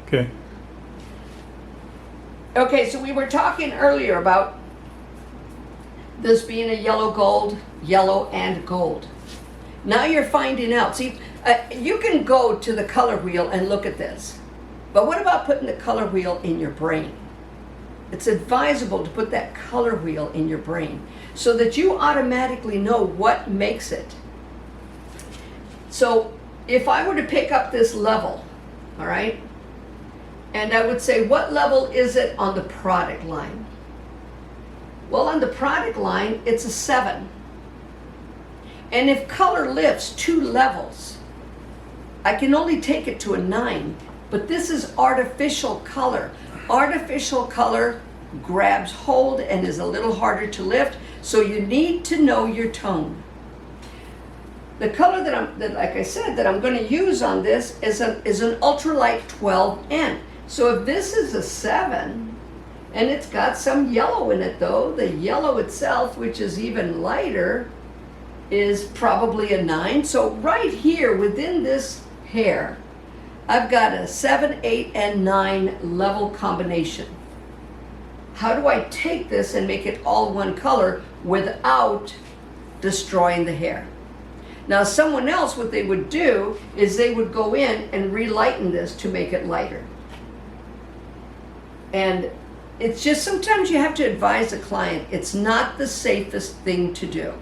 Okay. Okay, so we were talking earlier about this being a yellow gold, yellow and gold. Now you're finding out. See, you can go to the color wheel and look at this. But what about putting the color wheel in your brain? It's advisable to put that color wheel in your brain so that you automatically know what makes it. So if I were to pick up this level, all right, and I would say, what level is it on the product line? Well, on the product line, it's a 7. And if color lifts 2 levels, I can only take it to a 9. But this is artificial color. Artificial color grabs hold and is a little harder to lift, so you need to know your tone. The color that like I said, that I'm going to use on this is an ultralight 12N. So if this is a 7, and it's got some yellow in it though, the yellow itself, which is even lighter, is probably a 9. So right here within this hair, I've got a 7, 8, and 9 level combination. How do I take this and make it all one color without destroying the hair? Now someone else, what they would do is they would go in and relighten this to make it lighter. And it's just sometimes you have to advise a client, it's not the safest thing to do.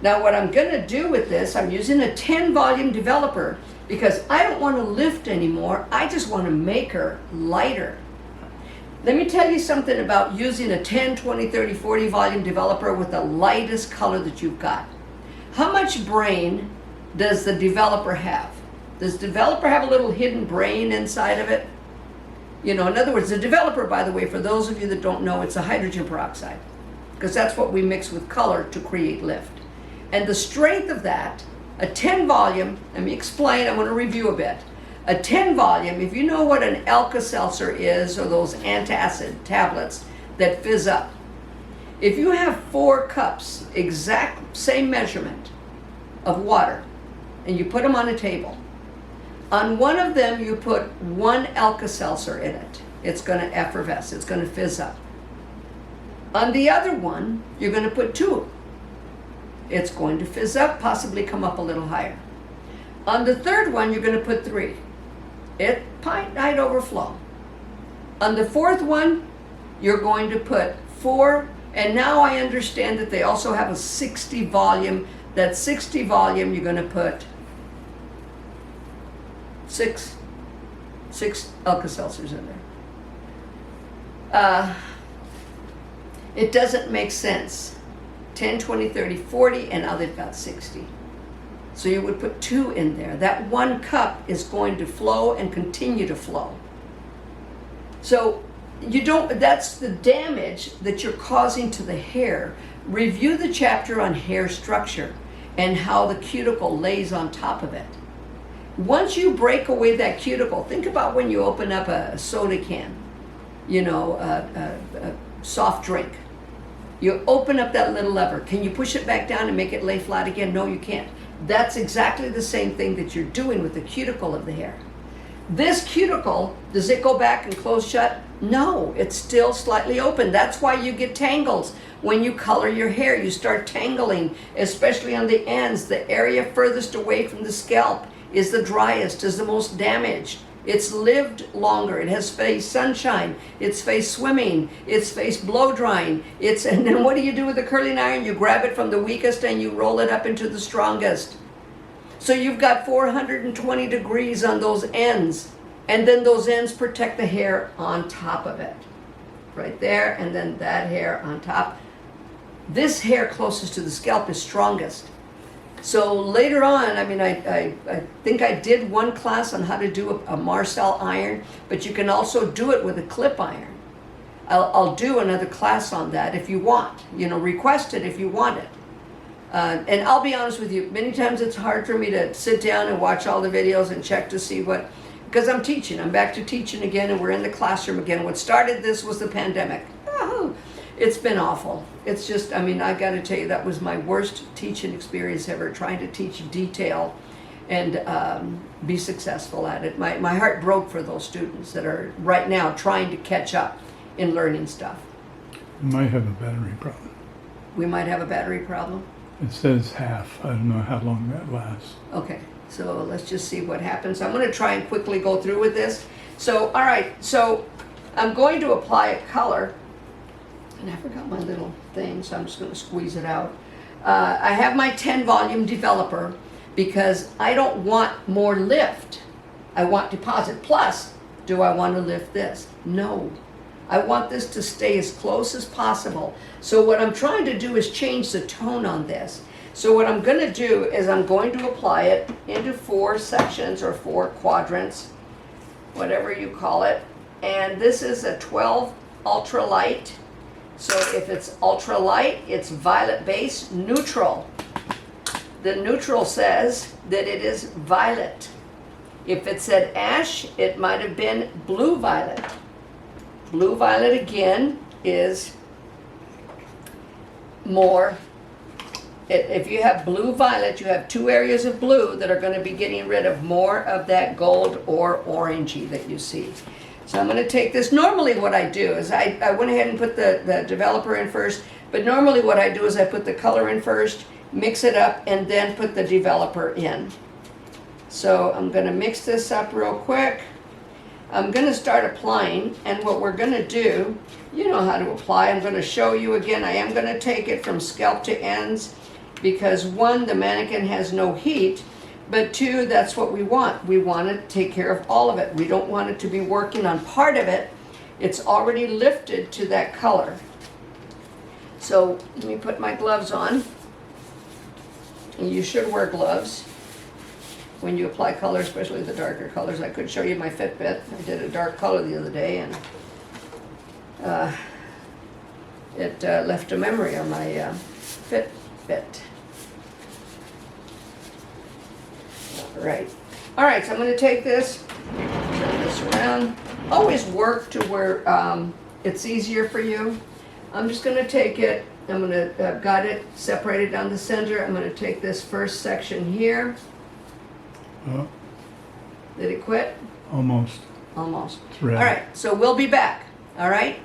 Now what I'm going to do with this, I'm using a 10 volume developer because I don't want to lift anymore. I just want to make her lighter. Let me tell you something about using a 10, 20, 30, 40 volume developer with the lightest color that you've got. How much brain does the developer have? Does the developer have a little hidden brain inside of it? You know, in other words, the developer, by the way, for those of you that don't know, it's a hydrogen peroxide, because that's what we mix with color to create lift. And the strength of that, a 10 volume, let me explain, I want to review a bit. A 10 volume, if you know what an Alka-Seltzer is, or those antacid tablets that fizz up, if you have 4 cups, exact same measurement of water, and you put them on a table, on one of them you put 1 Alka-Seltzer in it, it's going to effervesce, it's going to fizz up. On the other one, you're going to put 2. It's going to fizz up, possibly come up a little higher. On the third one, you're going to put 3. It might overflow. On the fourth one, you're going to put 4, and now I understand that they also have a 60 volume. That 60 volume, you're going to put 6 Alka-Seltzers in there. It doesn't make sense. 10, 20, 30, 40, and now they've got 60. So you would put 2 in there. That 1 cup is going to flow and continue to flow. So you don't, that's the damage that you're causing to the hair. Review the chapter on hair structure and how the cuticle lays on top of it. Once you break away that cuticle, think about when you open up a soda can, you know, a soft drink. You open up that little lever. Can you push it back down and make it lay flat again? No, you can't. That's exactly the same thing that you're doing with the cuticle of the hair. This cuticle, does it go back and close shut? No, it's still slightly open. That's why you get tangles. When you color your hair, you start tangling, especially on the ends. The area furthest away from the scalp is the driest, is the most damaged. It's lived longer. It has faced sunshine. It's faced swimming. It's faced blow drying. And then what do you do with the curling iron? You grab it from the weakest and you roll it up into the strongest. So you've got 420 degrees on those ends. And then those ends protect the hair on top of it. Right there, and then that hair on top. This hair closest to the scalp is strongest. So later on, I mean, I think I did one class on how to do a Marcel iron, but you can also do it with a clip iron. I'll do another class on that if you want. You know, request it if you want it. And I'll be honest with you, many times it's hard for me to sit down and watch all the videos and check to see what, because I'm teaching. I'm back to teaching again, and we're in the classroom again. What started this was the pandemic. Oh, it's been awful. It's just, I mean, I got to tell you, that was my worst teaching experience ever, trying to teach detail and be successful at it. My heart broke for those students that are right now trying to catch up in learning stuff. We might have a battery problem. We might have a battery problem. It says half. I don't know how long that lasts. Okay, so let's just see what happens. I'm going to try and quickly go through with this. So, all right, so I'm going to apply a color, and I forgot my little thing, so I'm just going to squeeze it out. I have my 10 volume developer because I don't want more lift. I want deposit. Plus, do I want to lift this? No. I want this to stay as close as possible. So what I'm trying to do is change the tone on this. So what I'm going to do is I'm going to apply it into 4 sections or 4 quadrants, whatever you call it. And this is a 12 ultra light. So if it's ultra light, it's violet base neutral. The neutral says that it is violet. If it said ash, it might have been blue violet. Blue violet again is more. If you have blue violet, you have 2 areas of blue that are going to be getting rid of more of that gold or orangey that you see. So I'm going to take this. Normally what I do is I went ahead and put the developer in first, but normally what I do is I put the color in first, mix it up, and then put the developer in. So I'm going to mix this up real quick. I'm going to start applying, and what we're going to do, you know how to apply. I'm going to show you again. I am going to take it from scalp to ends because 1, the mannequin has no heat, but 2, that's what we want. We want to take care of all of it. We don't want it to be working on part of it. It's already lifted to that color. So let me put my gloves on. And you should wear gloves when you apply color, especially the darker colors. I could show you my Fitbit. I did a dark color the other day, and it left a memory on my Fitbit. Right. All right, so I'm going to take this, turn this around. Always work to where it's easier for you. I'm just going to take it. I'm going to got it separated down the center. I'm going to take this first section here. Did it quit? Almost. Almost. It's red. All right, so we'll be back. All right?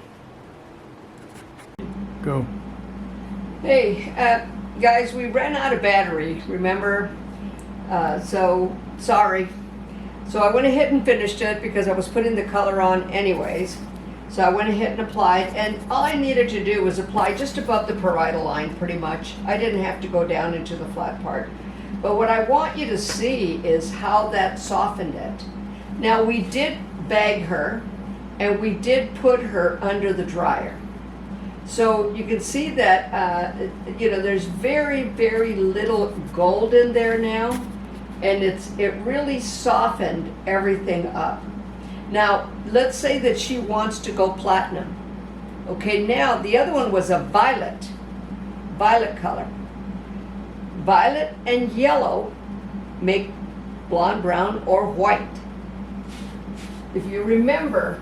Go. Hey, guys, we ran out of battery, remember? So, sorry. So I went ahead and finished it because I was putting the color on anyways. So I went ahead and applied, and all I needed to do was apply just above the parietal line, pretty much. I didn't have to go down into the flat part. But what I want you to see is how that softened it. Now, we did bag her, and we did put her under the dryer. So you can see that, there's very, very little gold in there now, and it really softened everything up. Now, let's say that she wants to go platinum. Okay, now the other one was a violet color. Violet and yellow make blonde, brown, or white. If you remember,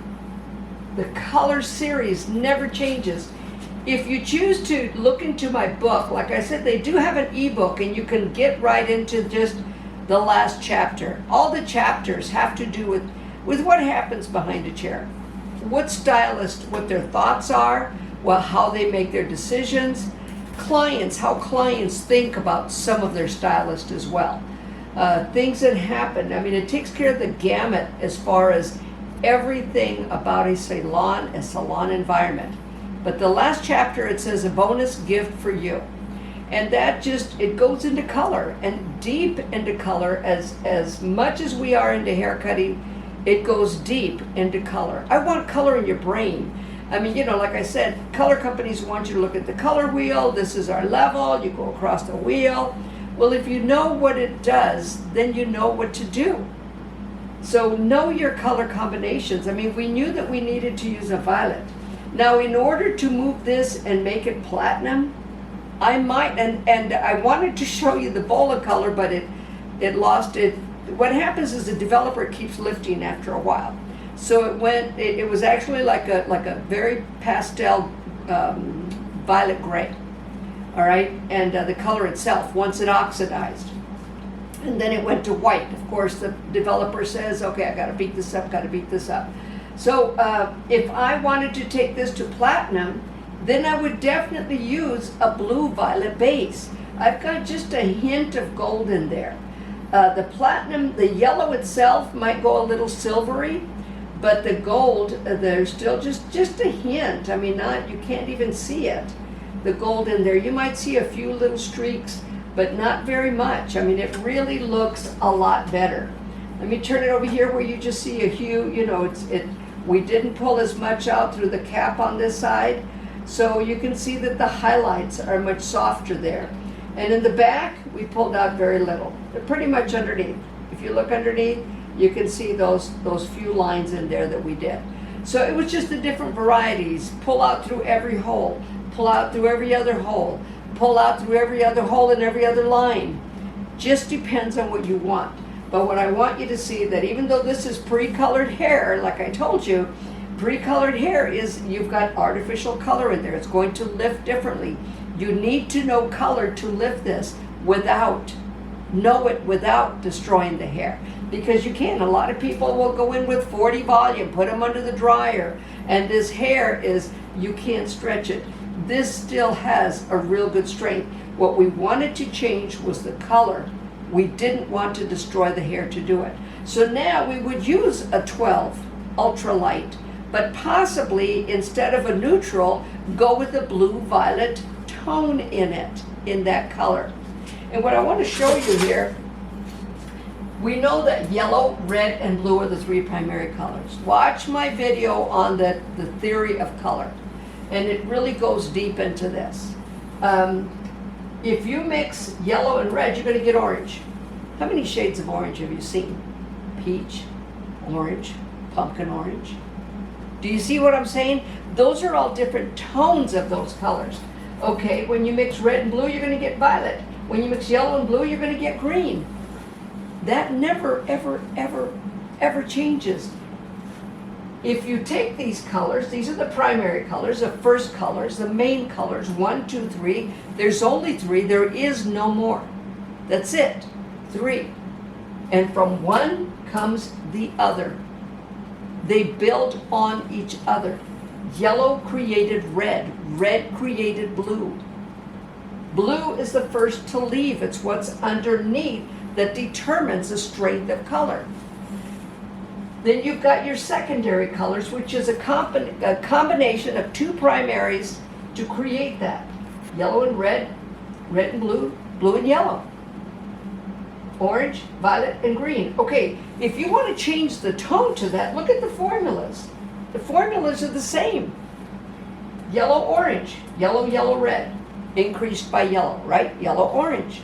the color series never changes. If you choose to look into my book, like I said, they do have an ebook, and you can get right into just the last chapter. All the chapters have to do with what happens behind a chair, what stylist, what their thoughts are, well, how they make their decisions, clients, how clients think about some of their stylists as well. Things that happen. I mean, it takes care of the gamut as far as everything about a salon environment. But the last chapter, it says a bonus gift for you. And that it goes into color, and deep into color. As much as we are into hair cutting, it goes deep into color. I want color in your brain. I mean, like I said, color companies want you to look at the color wheel. This is our level. You go across the wheel. Well, if you know what it does, then you know what to do. So know your color combinations. I mean, we knew that we needed to use a violet. Now, in order to move this and make it platinum, I might, and I wanted to show you the Bola color, but it lost it. What happens is the developer keeps lifting after a while. So it was actually like a very pastel violet gray. All right, and the color itself, once it oxidized. And then it went to white. Of course, the developer says, okay, I gotta beat this up, gotta beat this up. So if I wanted to take this to platinum, then I would definitely use a blue-violet base. I've got just a hint of gold in there. The platinum, the yellow itself might go a little silvery, but the gold, there's still just a hint. I mean, you can't even see it. The gold in there. You might see a few little streaks, but not very much. I mean, it really looks a lot better. Let me turn it over here where you just see a hue. You know, we didn't pull as much out through the cap on this side, so you can see that the highlights are much softer there. And in the back, we pulled out very little. They're pretty much underneath. If you look underneath, you can see those few lines in there that we did. So it was just the different varieties. Pull out through every hole, pull out through every other hole, pull out through every other hole and every other line. Just depends on what you want. But what I want you to see that even though this is pre-colored hair, like I told you, pre-colored hair is, you've got artificial color in there. It's going to lift differently. You need to know color to lift this without destroying the hair. Because you can. A lot of people will go in with 40 volume, put them under the dryer, and this hair is, you can't stretch it. This still has a real good strength. What we wanted to change was the color. We didn't want to destroy the hair to do it. So now we would use a 12 ultralight, but possibly instead of a neutral, go with a blue-violet tone in it, in that color. And what I want to show you here, we know that yellow, red, and blue are the three primary colors. Watch my video on the theory of color, and it really goes deep into this. If you mix yellow and red, you're going to get orange. How many shades of orange have you seen? Peach, orange, pumpkin orange. Do you see what I'm saying? Those are all different tones of those colors. Okay, when you mix red and blue, you're going to get violet. When you mix yellow and blue, you're going to get green. That never, ever, ever, ever changes. If you take these colors, these are the primary colors, the first colors, the main colors, 1, 2, 3. There's only 3. There is no more. That's it. 3. And from one comes the other. They build on each other. Yellow created red. Red created blue. Blue is the first to leave. It's what's underneath that determines the strength of color. Then you've got your secondary colors, which is a combination of 2 primaries to create that. Yellow and red, red and blue, blue and yellow. Orange, violet, and green. Okay, if you want to change the tone to that, look at the formulas. The formulas are the same. Yellow, orange, yellow, yellow, red. Increased by yellow, right? Yellow, orange.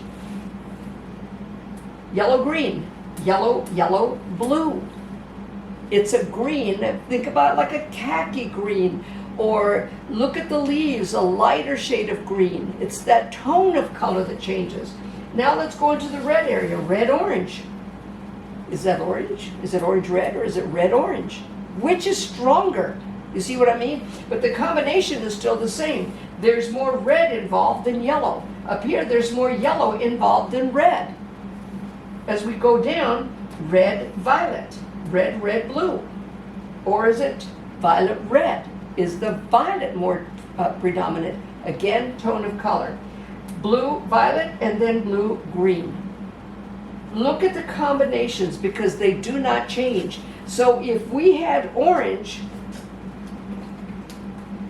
Yellow, green. Yellow, yellow, blue. It's a green. Think about it like a khaki green. Or look at the leaves, a lighter shade of green. It's that tone of color that changes. Now let's go into the red area. Red, orange. Is that orange? Is it orange red or is it red orange? Which is stronger? You see what I mean? But the combination is still the same. There's more red involved than yellow. Up here, there's more yellow involved than red. As we go down, red, violet. Red, red, blue. Or is it violet, red? Is the violet more predominant? Again, tone of color. Blue, violet, and then blue, green. Look at the combinations because they do not change. So if we had orange,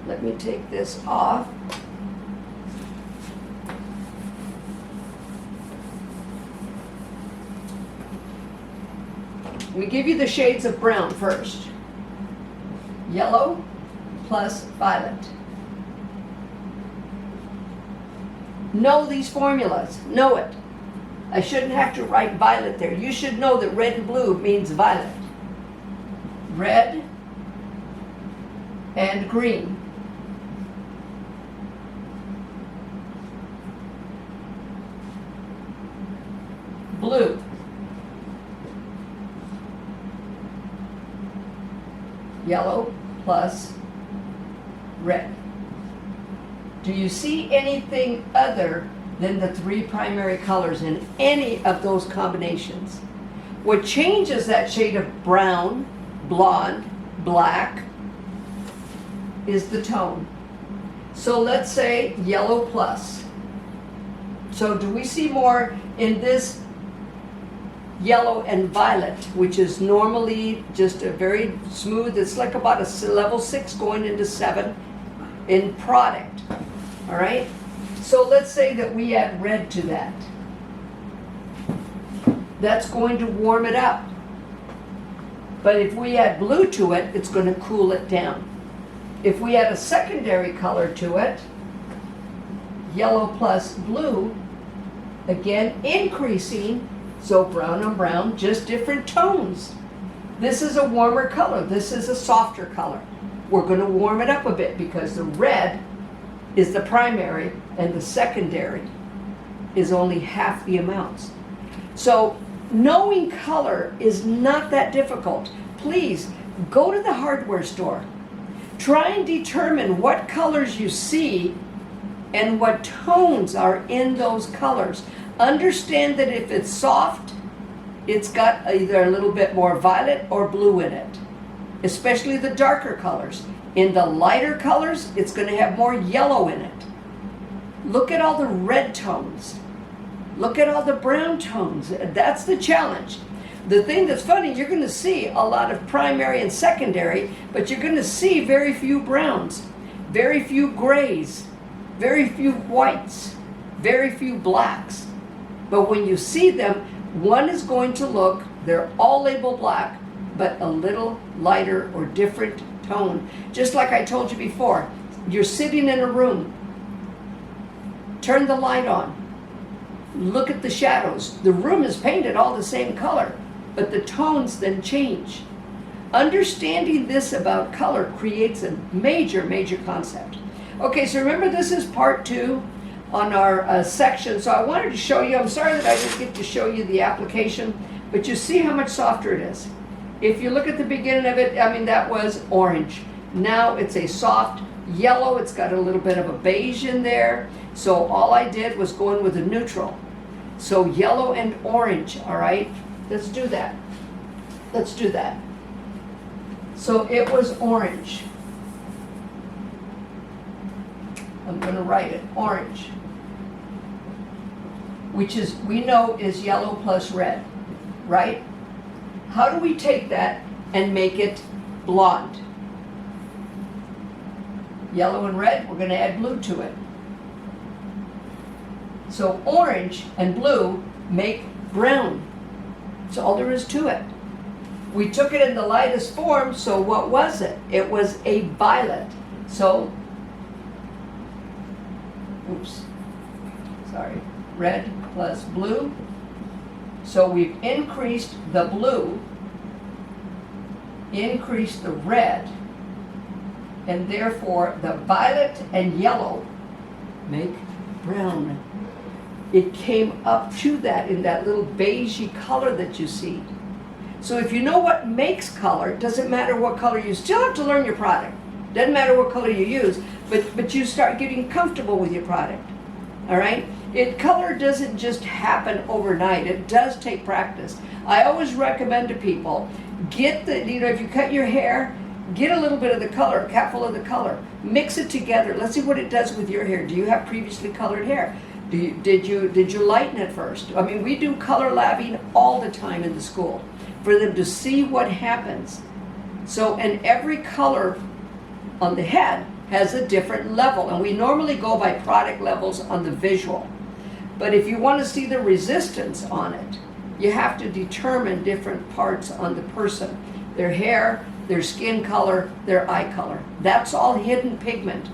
let me take this off. We give you the shades of brown first. Yellow plus violet. Know these formulas. Know it. I shouldn't have to write violet there. You should know that red and blue means violet. Red and green. Blue. Yellow plus red. Do you see anything other than the 3 primary colors in any of those combinations. What changes that shade of brown, blonde, black is the tone. So let's say yellow plus. So do we see more in this yellow and violet, which is normally just a very smooth, it's like about a level 6 going into 7 in product, all right? So let's say that we add red to that. That's going to warm it up. But if we add blue to it, it's going to cool it down. If we add a secondary color to it, yellow plus blue, again increasing, so brown on brown, just different tones. This is a warmer color, this is a softer color. We're going to warm it up a bit because the red is the primary and the secondary is only half the amounts. So knowing color is not that difficult. Please go to the hardware store. Try and determine what colors you see and what tones are in those colors. Understand that if it's soft, it's got either a little bit more violet or blue in it, especially the darker colors. In the lighter colors, it's going to have more yellow in it. Look at all the red tones. Look at all the brown tones. That's the challenge. The thing that's funny, you're going to see a lot of primary and secondary, but you're going to see very few browns, very few grays, very few whites, very few blacks. But when you see them, one is going to look, they're all labeled black, but a little lighter or different tone. Just like I told you before, you're sitting in a room, turn the light on, look at the shadows. The room is painted all the same color, but the tones then change. Understanding this about color creates a major, major concept. Okay, so remember this is part 2 on our section. So I wanted to show you, I'm sorry that I didn't get to show you the application, but you see how much softer it is. If you look at the beginning of it, I mean, that was orange. Now it's a soft yellow. It's got a little bit of a beige in there. So all I did was go in with a neutral. So yellow and orange, all right? Let's do that. Let's do that. So it was orange. I'm going to write it, orange, which is, we know is yellow plus red, right? How do we take that and make it blonde? Yellow and red, we're going to add blue to it. So orange and blue make brown. That's all there is to it. We took it in the lightest form, so what was it? It was a violet. So, red plus blue. So we've increased the blue, increased the red, and therefore the violet and yellow make brown. It came up to that in that little beigey color that you see. So if you know what makes color, it doesn't matter what color you still have to learn your product. Doesn't matter what color you use, but you start getting comfortable with your product. All right? Color doesn't just happen overnight. It does take practice. I always recommend to people, get the, if you cut your hair, get a little bit of the color, a capful of the color. Mix it together. Let's see what it does with your hair. Do you have previously colored hair? Did you lighten it first? I mean, we do color labbing all the time in the school for them to see what happens. So, and every color on the head has a different level, and we normally go by product levels on the visual. But if you want to see the resistance on it, you have to determine different parts on the person. Their hair, their skin color, their eye color. That's all hidden pigment.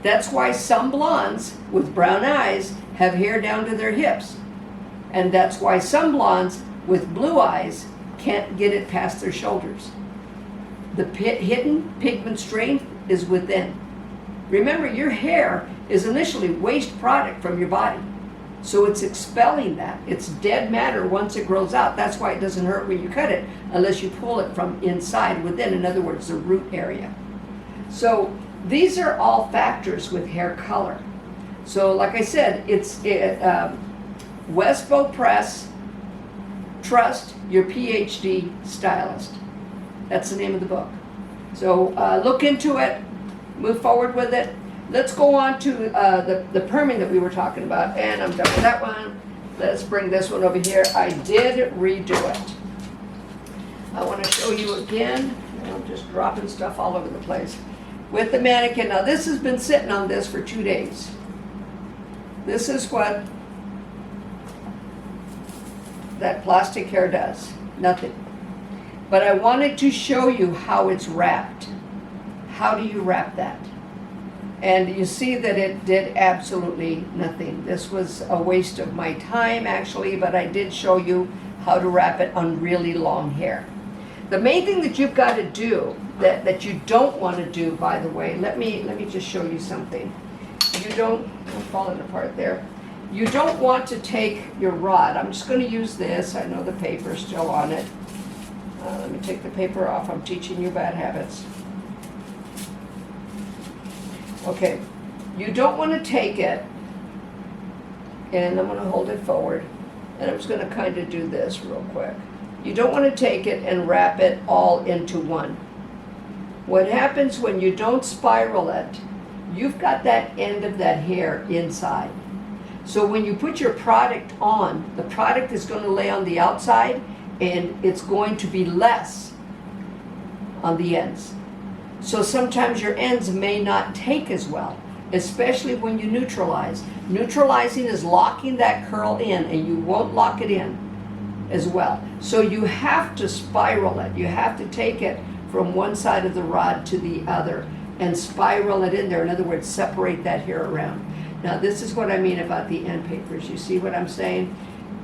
That's why some blondes with brown eyes have hair down to their hips. And that's why some blondes with blue eyes can't get it past their shoulders. The hidden pigment strength is within. Remember, your hair is initially waste product from your body. So it's expelling that. It's dead matter once it grows out. That's why it doesn't hurt when you cut it unless you pull it from inside within, in other words, the root area. So these are all factors with hair color. So like I said, it's Westbow Press, Trust Your PhD Stylist. That's the name of the book. So look into it, move forward with it. Let's go on to the perming that we were talking about, and I'm done with that one. Let's bring this one over here. I did redo it. I want to show you again. I'm just dropping stuff all over the place. With the mannequin. Now this has been sitting on this for 2 days. This is what that plastic hair does. Nothing. But I wanted to show you how it's wrapped. How do you wrap that? And you see that it did absolutely nothing. This was a waste of my time actually, but I did show you how to wrap it on really long hair. The main thing that you've got to do, that you don't want to do, by the way, let me just show you something. You don't, I'm falling apart there. You don't want to take your rod. I'm just going to use this. I know the paper's still on it. Let me take the paper off. I'm teaching you bad habits. Okay, you don't want to take it, and I'm going to hold it forward, and I'm just going to kind of do this real quick. You don't want to take it and wrap it all into one. What happens when you don't spiral it, you've got that end of that hair inside. So when you put your product on, the product is going to lay on the outside, and it's going to be less on the ends. So sometimes your ends may not take as well, especially when you neutralize. Neutralizing is locking that curl in, and you won't lock it in as well. So you have to spiral it. You have to take it from one side of the rod to the other and spiral it in there. In other words, separate that hair around. Now this is what I mean about the end papers. You see what I'm saying?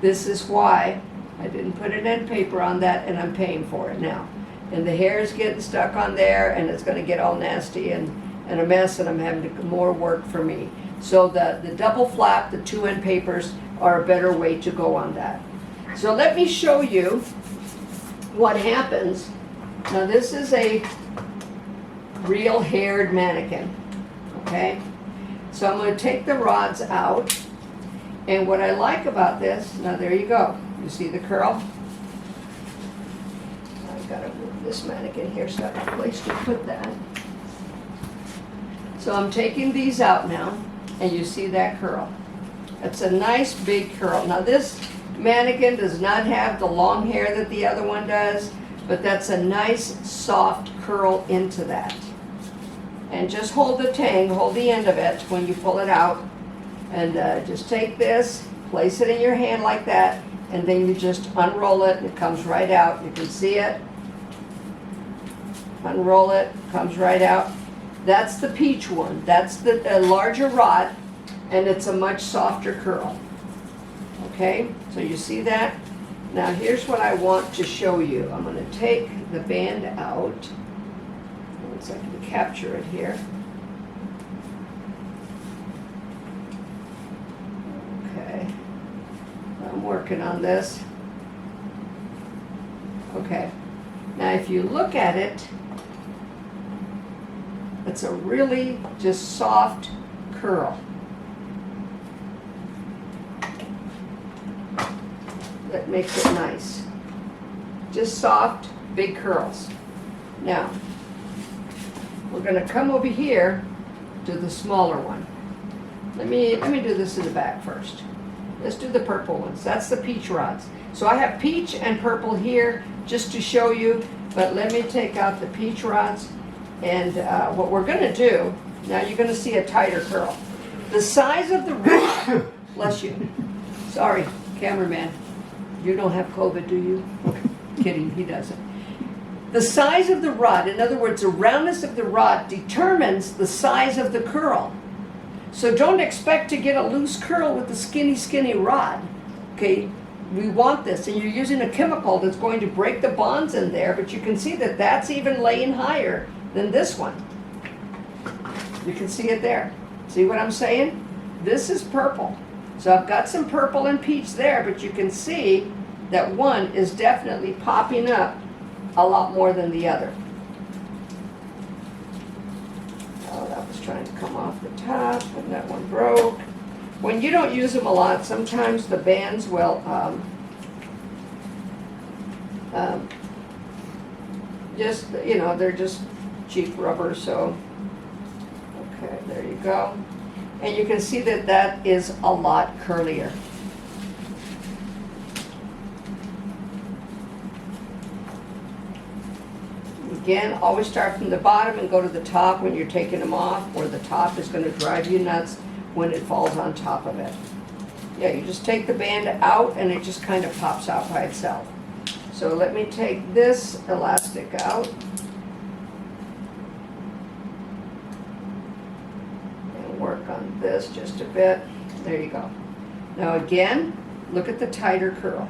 This is why I didn't put an end paper on that, and I'm paying for it now. And the hair is getting stuck on there, and it's going to get all nasty and a mess, and I'm having more work for me. So the double flap, the 2 end papers, are a better way to go on that. So let me show you what happens. Now this is a real haired mannequin, okay? So I'm going to take the rods out, and what I like about this, now there you go. You see the curl? I've got to move this mannequin here so I have a place to put that. So I'm taking these out now, and you see that curl. It's a nice big curl. Now this mannequin does not have the long hair that the other one does, but that's a nice soft curl into that. And just hold the tang, hold the end of it when you pull it out, and just take this, place it in your hand like that, and then you just unroll it, and it comes right out. You can see it. Unroll it, comes right out. That's the peach one. That's the larger rod, and it's a much softer curl. Okay, so you see that? Now here's what I want to show you. I'm going to take the band out. Looks like I can capture it here. Okay, I'm working on this. Okay, now if you look at it, it's a really just soft curl. That makes it nice. Just soft, big curls. Now, we're going to come over here to the smaller one. Let me do this in the back first. Let's do the purple ones. That's the peach rods. So I have peach and purple here just to show you, but let me take out the peach rods. And what we're going to do, now you're going to see a tighter curl. The size of the rod, bless you. Sorry, cameraman. You don't have COVID, do you? Kidding, he doesn't. The size of the rod, in other words, the roundness of the rod determines the size of the curl. So don't expect to get a loose curl with the skinny rod. Okay, we want this, and you're using a chemical that's going to break the bonds in there, but you can see that that's even laying higher than this one. You can see it there. See what I'm saying? This is purple. So I've got some purple and peach there, but you can see that one is definitely popping up a lot more than the other. Oh, that was was trying to come off the top, and that one broke. When you don't use them a lot, sometimes the bands will just, you know, they're just cheap rubber, so, okay, there you go. And you can see that that is a lot curlier. Again, always start from the bottom and go to the top when you're taking them off, or the top is going to drive you nuts when it falls on top of it. Yeah, you just take the band out and it just kind of pops out by itself. So let me take this elastic out. And work on this just a bit. There you go. Now again, look at the tighter curl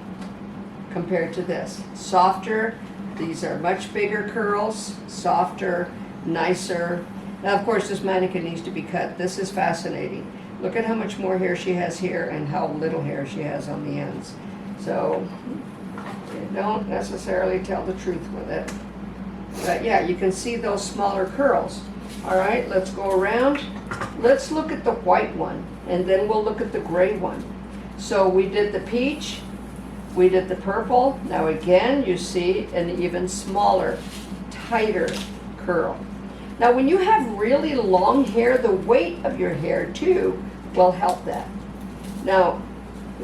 compared to this. Softer. These are much bigger curls, softer, nicer. Now, of course, this mannequin needs to be cut. This is fascinating. Look at how much more hair she has here and how little hair she has on the ends. So, you don't necessarily tell the truth with it. But yeah, you can see those smaller curls. All right, let's go around. Let's look at the white one, and then we'll look at the gray one. So we did the peach. We did the purple. Now again, you see an even smaller, tighter curl. Now when you have really long hair, the weight of your hair too will help that. Now,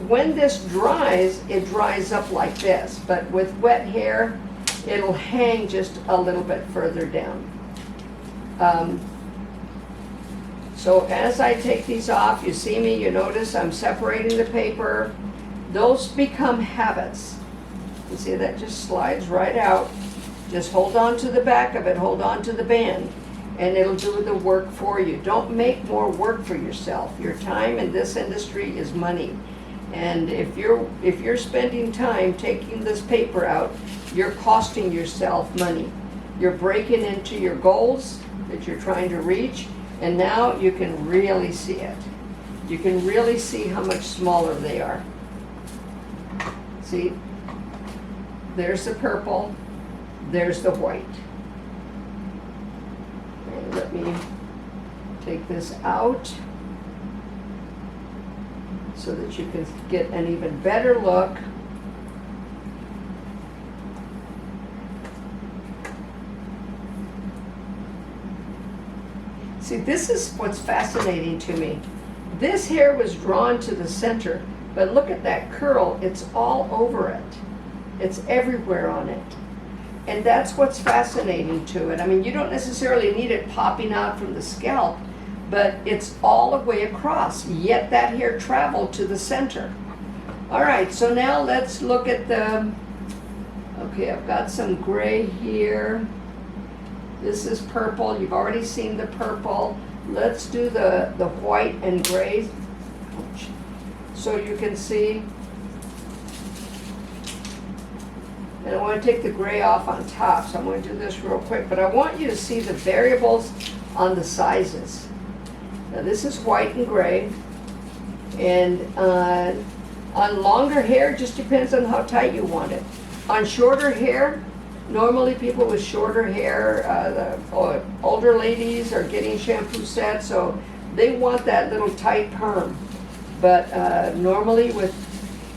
when this dries, it dries up like this, but with wet hair, it'll hang just a little bit further down. So as I take these off, you see me, you notice I'm separating the paper. Those become habits. You see that just slides right out. Just hold on to the back of it, hold on to the band, and it'll do the work for you. Don't make more work for yourself. Your time in this industry is money. And if you're spending time taking this paper out, you're costing yourself money. You're breaking into your goals that you're trying to reach, and now you can really see it. You can really see how much smaller they are. See, there's the purple, there's the white. And let me take this out so that you can get an even better look. See, this is what's fascinating to me. This hair was drawn to the center. But look at that curl, it's all over it. It's everywhere on it. And that's what's fascinating to it. I mean, you don't necessarily need it popping out from the scalp, but it's all the way across, yet that hair traveled to the center. All right, so now let's look at the, okay, I've got some gray here. This is purple, you've already seen the purple. Let's do the white and gray. Ouch. So you can see, and I want to take the gray off on top, so I'm going to do this real quick, but I want you to see the variables on the sizes. Now this is white and gray, and on longer hair, it just depends on how tight you want it. On shorter hair, normally people with shorter hair, the older ladies are getting shampoo sets, so they want that little tight perm. But normally with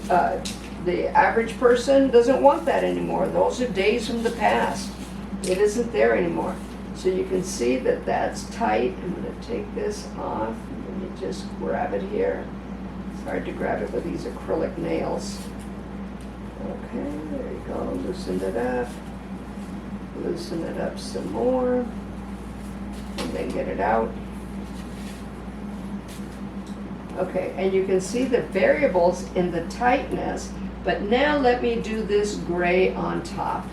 the average person doesn't want that anymore. Those are days from the past. It isn't there anymore. So you can see that that's tight. I'm going to take this off. Let me just grab it here. It's hard to grab it with these acrylic nails. Okay, there you go. Loosen it up. Loosen it up some more. And then get it out. Okay, and you can see the variables in the tightness, but now let me do this gray on top.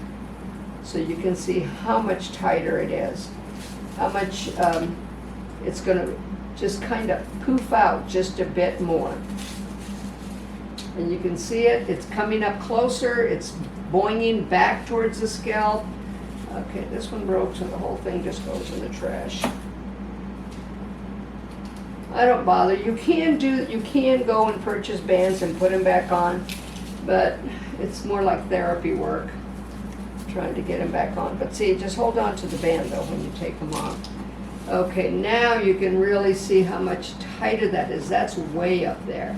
So you can see how much tighter it is, how much it's gonna just kind of poof out just a bit more. And you can see it, it's coming up closer, it's boinging back towards the scalp. Okay, this one broke, so the whole thing just goes in the trash. I don't bother. You can go and purchase bands and put them back on, but it's more like therapy work, trying to get them back on. But see, just hold on to the band though when you take them off. Okay, now you can really see how much tighter that is. That's way up there.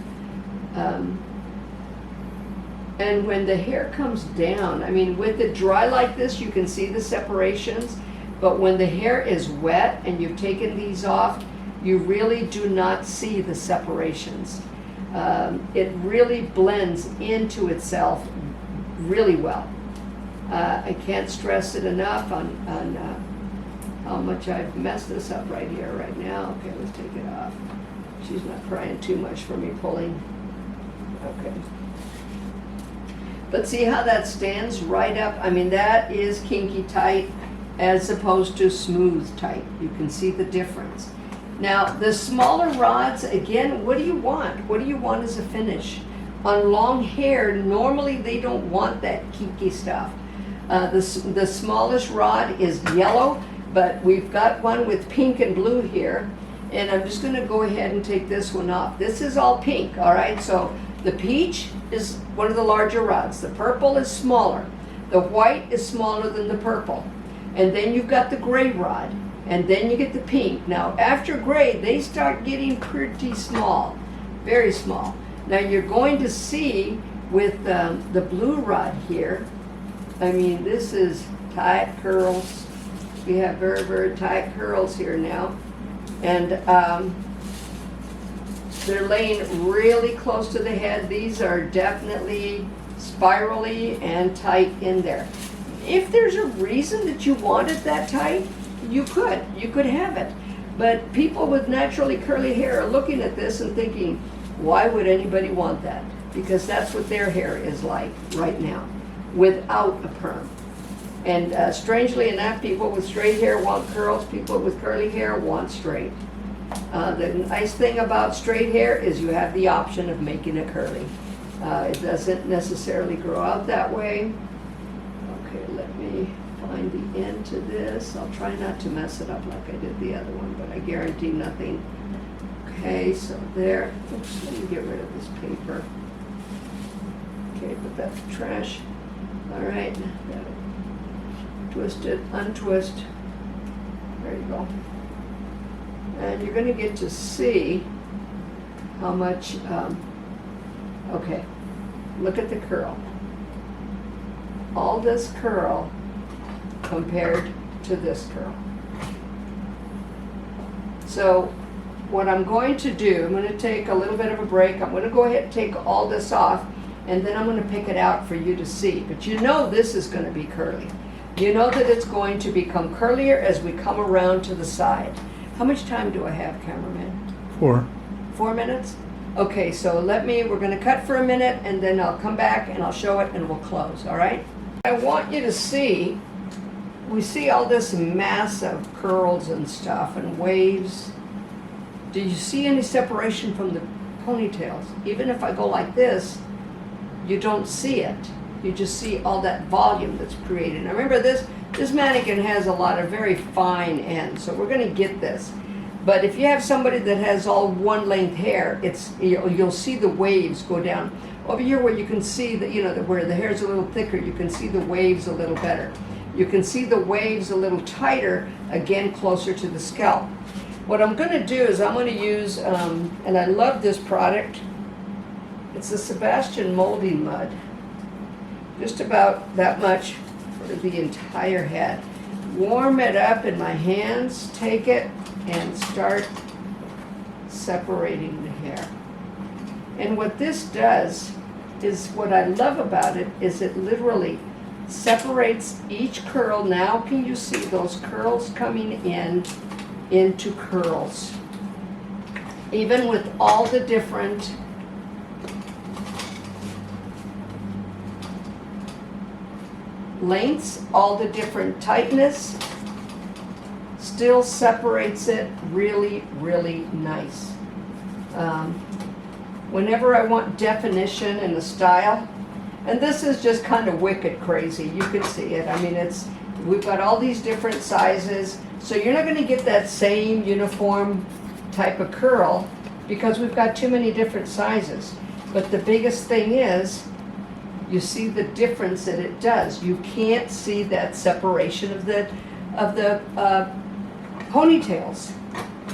And when the hair comes down, I mean, with it dry like this, you can see the separations. But when the hair is wet and you've taken these off, you really do not see the separations. It really blends into itself really well. I can't stress it enough on how much I've messed this up right here, right now. Okay, let's take it off. She's not crying too much for me pulling. Okay. But see how that stands right up? I mean, that is kinky tight as opposed to smooth tight. You can see the difference. Now, the smaller rods, again, what do you want? What do you want as a finish? On long hair, normally they don't want that kinky stuff. The smallest rod is yellow, but we've got one with pink and blue here. And I'm just gonna go ahead and take this one off. This is all pink, all right? So the peach is one of the larger rods. The purple is smaller. The white is smaller than the purple. And then you've got the gray rod. And then you get the pink. Now, after gray, they start getting pretty small, very small. Now, you're going to see with the blue rod here, I mean, this is tight curls. We have very, very tight curls here now. And they're laying really close to the head. These are definitely spirally and tight in there. If there's a reason that you want it that tight, you could have it. But people with naturally curly hair are looking at this and thinking, why would anybody want that? Because that's what their hair is like right now, without a perm. And strangely enough, people with straight hair want curls, people with curly hair want straight. The nice thing about straight hair is you have the option of making it curly. It doesn't necessarily grow out that way. Okay, let me find the end to this. I'll try not to mess it up like I did the other one, but I guarantee nothing. Okay, so there. Oops, let me get rid of this paper. Okay, put that in the trash. All right, twist it, untwist. There you go. And you're going to get to see how much, okay, look at the curl. All this curl compared to this curl. So what I'm going to do, I'm going to take a little bit of a break. I'm going to go ahead and take all this off, and then I'm going to pick it out for you to see. But you know this is going to be curly. You know that it's going to become curlier as we come around to the side. How much time do I have, cameraman? 4. 4 minutes? Okay, so we're going to cut for a minute, and then I'll come back and I'll show it and we'll close, all right? I want you to see, we see all this mass of curls and stuff and waves. Do you see any separation from the ponytails? Even if I go like this, you don't see it. You just see all that volume that's created. Now remember, this mannequin has a lot of very fine ends, so we're going to get this. But if you have somebody that has all one length hair, you'll see the waves go down. Over here where you can see that, where the hair's a little thicker, you can see the waves a little better. You can see the waves a little tighter, again closer to the scalp. What I'm going to do is I'm going to use, and I love this product, it's the Sebastian Molding Mud. Just about that much for the entire head. Warm it up in my hands, take it, and start separating the hair. And what this does is, what I love about it is it literally separates each curl. Now can you see those curls coming into curls? Even with all the different lengths, all the different tightness, still separates it really, really nice. Whenever I want definition in the style, and this is just kind of wicked crazy, you can see it. I mean, we've got all these different sizes, so you're not going to get that same uniform type of curl because we've got too many different sizes. But the biggest thing is, you see the difference that it does. You can't see that separation of the ponytails,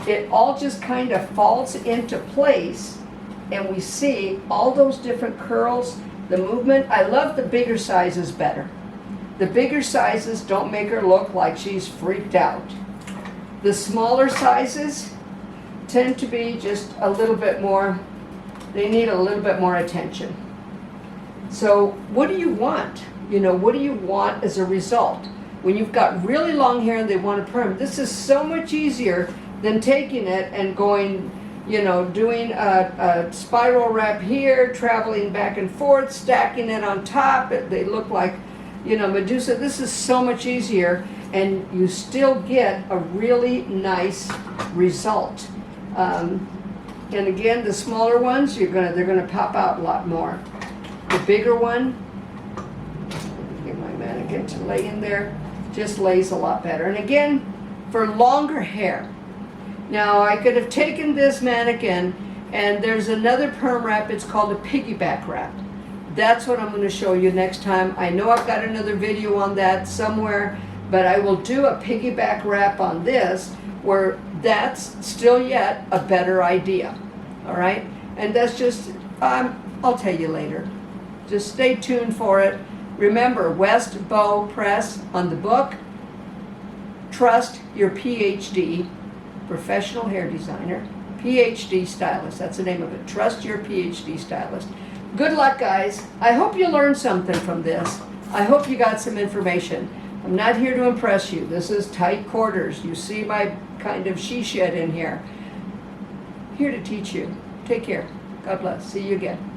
it all just kind of falls into place, and we see all those different curls, the movement. I love the bigger sizes better. The bigger sizes don't make her look like she's freaked out. The smaller sizes tend to be just a little bit more, they need a little bit more attention. So what do you want? You know, what do you want as a result? When you've got really long hair and they want to perm, this is so much easier than taking it and going, you know, doing a spiral wrap here, traveling back and forth, stacking it on top. They look like, you know, Medusa. This is so much easier, and you still get a really nice result. And again, the smaller ones, they're gonna pop out a lot more. The bigger one, get my mannequin to lay in there, just lays a lot better. And again, for longer hair. Now I could have taken this mannequin, and there's another perm wrap, it's called a piggyback wrap. That's what I'm going to show you next time. I know I've got another video on that somewhere, but I will do a piggyback wrap on this, where that's still yet a better idea. All right? And that's just, I'll tell you later. Just stay tuned for it. Remember, West Bow Press on the book. Trust your PhD, professional hair designer, PhD stylist. That's the name of it. Trust your PhD stylist. Good luck, guys. I hope you learned something from this. I hope you got some information. I'm not here to impress you. This is tight quarters. You see my kind of she shed in here. Here to teach you. Take care. God bless. See you again.